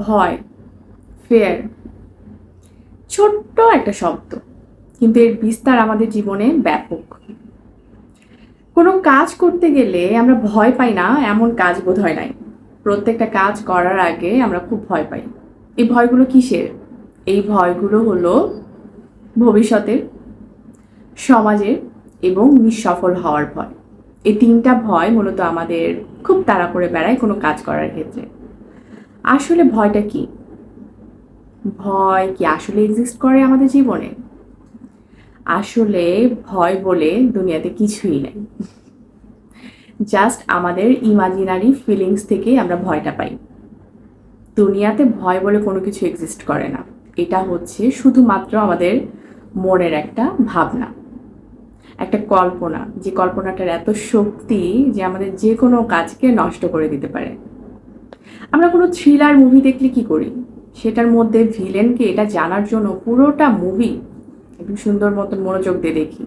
ভয়, ফেয়ার, ছোট্ট একটা শব্দ, কিন্তু এর বিস্তার আমাদের জীবনে ব্যাপক। কোনো কাজ করতে গেলে আমরা ভয় পাই না এমন কাজ বোধহয় নাই। প্রত্যেকটা কাজ করার আগে আমরা খুব ভয় পাই। এই ভয়গুলো কিসের? এই ভয়গুলো হলো ভবিষ্যতের, সমাজের এবং নিঃসফল হওয়ার ভয়। এই তিনটা ভয় মূলত আমাদের খুব তাড়া করে বেড়ায় কোনো কাজ করার ক্ষেত্রে। আসলে ভয়টা কি? ভয় কি আসলে এক্সিস্ট করে আমাদের জীবনে? আসলে ভয় বলে দুনিয়াতে কিছুই নেই। জাস্ট আমাদের ইমাজিনারি ফিলিংস থেকেই আমরা ভয়টা পাই। দুনিয়াতে ভয় বলে কোনো কিছু এক্সিস্ট করে না। এটা হচ্ছে শুধুমাত্র আমাদের মনের একটা ভাবনা, একটা কল্পনা, যে কল্পনাটার এত শক্তি যে আমাদের যে কোনো কাজকে নষ্ট করে দিতে পারে। আমরা কোনো থ্রিলার মুভি দেখলে কি করি? সেটার মধ্যে ভিলেনকে এটা জানার জন্য পুরোটা মুভি একটু সুন্দর মতন মনোযোগ দিয়ে দেখি।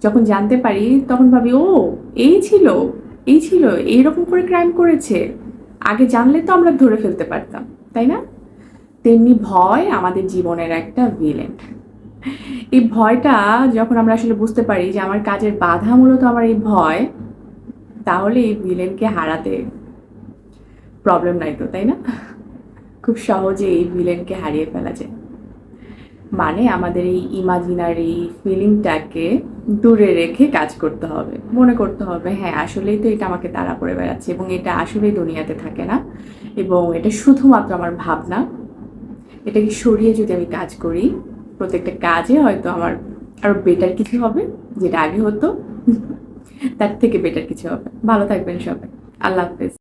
যখন জানতে পারি তখন ভাবি, ও এই ছিল, এই ছিল, এইরকম করে ক্রাইম করেছে, আগে জানলে তো আমরা ধরে ফেলতে পারতাম, তাই না? তেমনি ভয় আমাদের জীবনের একটা ভিলেন। এই ভয়টা যখন আমরা আসলে বুঝতে পারি যে আমার কাজের বাধা মূলত আমার এই ভয়, তাহলে এই ভিলেনকে হারাতে প্রবলেম নাই তো, তাই না? খুব সহজে এই ভিলেনকে হারিয়ে ফেলা যায়। মানে আমাদের এই ইমাজিনারি ফিলিংটাকে দূরে রেখে কাজ করতে হবে, মনে করতে হবে হ্যাঁ আসলেই তো এটা আমাকে তাড়া করে বেড়াচ্ছে এবং এটা আসলেই দুনিয়াতে থাকে না, এবং এটা শুধুমাত্র আমার ভাবনা। এটাকে সরিয়ে যদি আমি কাজ করি, প্রত্যেকটা কাজে হয়তো আমার আরো বেটার কিছু হবে, যেটা আগে হতো তার থেকে বেটার কিছু হবে। ভালো থাকবেন সবাই। আল্লাহ হাফেজ।